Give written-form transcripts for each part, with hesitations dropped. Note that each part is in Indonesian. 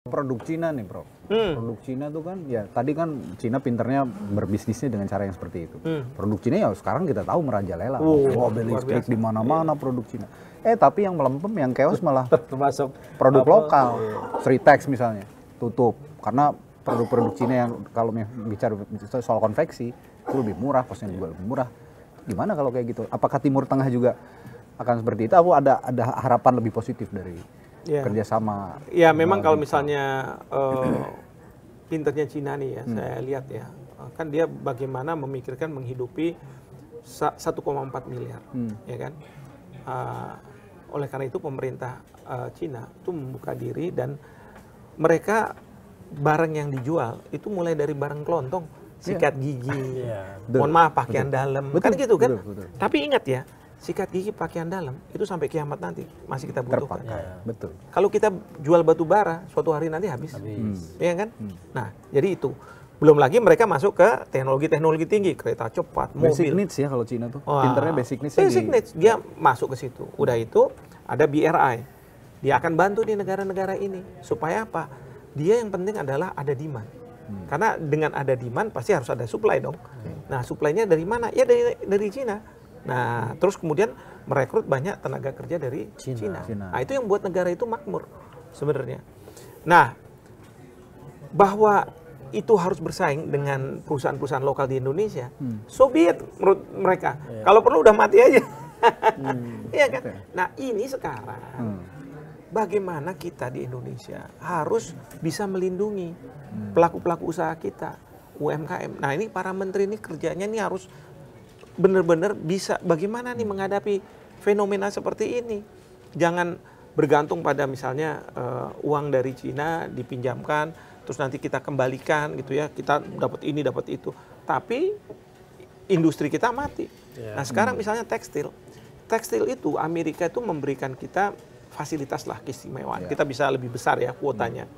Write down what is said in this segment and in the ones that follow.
Produk Cina nih, Bro. Produk Cina tuh kan, ya tadi kan Cina pinternya berbisnisnya dengan cara yang seperti itu. Produk Cina ya sekarang kita tahu merajalela. Mobil listrik di mana-mana produk Cina. Tapi yang melempem, yang chaos malah termasuk produk lokal. Sritex misalnya, tutup. Karena produk-produk Cina yang kalau bicara soal konveksi, itu lebih murah, kosnya juga lebih murah. Gimana kalau kayak gitu? Apakah Timur Tengah juga akan seperti itu? Aku ada harapan lebih positif dari kerjasama. Ya memang kalau misalnya pinternya Cina nih ya, saya lihat ya, kan dia bagaimana memikirkan menghidupi 1,4 miliar, ya kan. Oleh karena itu pemerintah Cina itu membuka diri dan mereka barang yang dijual itu mulai dari barang kelontong, sikat gigi, mohon maaf pakaian dalam, kan gitu kan. Betul. Tapi ingat ya, sikat gigi pakaian dalam itu sampai kiamat nanti masih kita butuhkan. Betul. Kalau kita jual batu bara suatu hari nanti habis. Ya kan? Nah, jadi itu. Belum lagi mereka masuk ke teknologi-teknologi tinggi, kereta cepat, mobil. Basic needs ya kalau Cina tuh. Pinternya basic needs. Basic needs, dia masuk ke situ. Udah itu ada BRI. Dia akan bantu di negara-negara ini supaya apa? Dia yang penting adalah ada demand. Karena dengan ada demand pasti harus ada supply dong. Nah, supply-nya dari mana? Ya dari Cina. Nah, terus kemudian merekrut banyak tenaga kerja dari Cina. Nah, itu yang buat negara itu makmur sebenarnya. Nah, bahwa itu harus bersaing dengan perusahaan-perusahaan lokal di Indonesia, Soviet menurut mereka. Kalau perlu udah mati aja. Iya kan? Nah, ini sekarang bagaimana kita di Indonesia harus bisa melindungi pelaku-pelaku usaha kita, UMKM. Nah, ini para menteri ini kerjanya ini harus benar-benar bisa bagaimana nih menghadapi fenomena seperti ini. Jangan bergantung pada misalnya uang dari Cina dipinjamkan, terus nanti kita kembalikan gitu ya, kita dapat ini dapat itu. Tapi industri kita mati. Nah sekarang misalnya tekstil itu Amerika itu memberikan kita fasilitas lah keistimewaan. Kita bisa lebih besar ya kuotanya.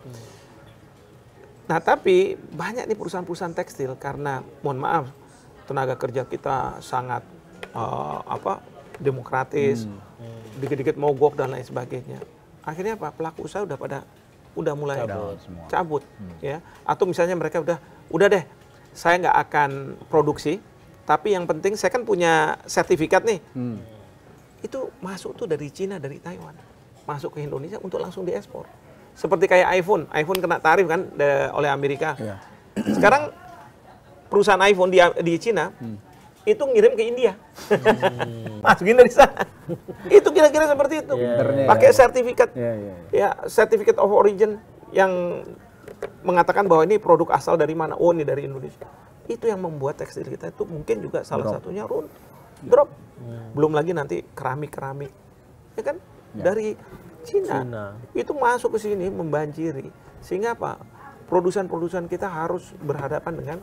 Nah tapi banyak nih perusahaan-perusahaan tekstil karena mohon maaf tenaga kerja kita sangat demokratis, dikit-dikit mogok dan lain sebagainya. Akhirnya apa? Pelaku usaha udah mulai cabut ya. Atau misalnya mereka udah deh, saya nggak akan produksi, tapi yang penting saya kan punya sertifikat nih. Itu masuk tuh dari Cina, dari Taiwan, masuk ke Indonesia untuk langsung diekspor. Seperti kayak iPhone kena tarif kan oleh Amerika. Sekarang perusahaan iPhone di Cina itu ngirim ke India, masukin dari sana. Itu kira-kira seperti itu. Pakai sertifikat, certificate of origin yang mengatakan bahwa ini produk asal dari mana. Oh, ini dari Indonesia. Itu yang membuat tekstil kita itu mungkin juga salah satunya drop. Belum lagi nanti keramik, ya kan dari Cina. Itu masuk ke sini membanjiri. Sehingga apa? Produsen-produsen kita harus berhadapan dengan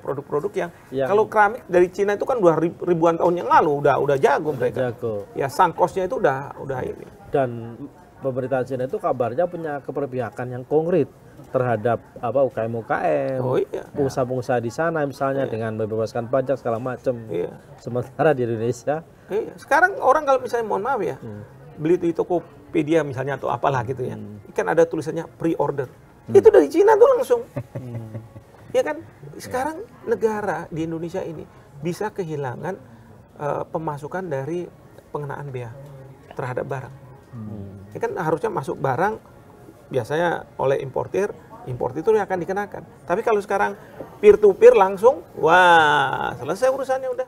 produk-produk yang kalau keramik dari Cina itu kan udah ribuan tahun yang lalu udah jago mereka. Ya sangkosnya itu udah ini. Dan pemerintah Cina itu kabarnya punya keberpihakan yang konkret terhadap UKM-UKM, pengusaha-pengusaha di sana misalnya dengan membebaskan pajak segala macam. Sementara di Indonesia, sekarang orang kalau misalnya mohon maaf ya, beli di Tokopedia misalnya atau apalah gitu ya, kan ada tulisannya pre-order. Itu dari Cina tuh langsung. Ya kan, sekarang negara di Indonesia ini bisa kehilangan pemasukan dari pengenaan bea terhadap barang. Ya kan harusnya masuk barang biasanya oleh import itu yang akan dikenakan. Tapi kalau sekarang peer to peer langsung, wah selesai urusannya udah.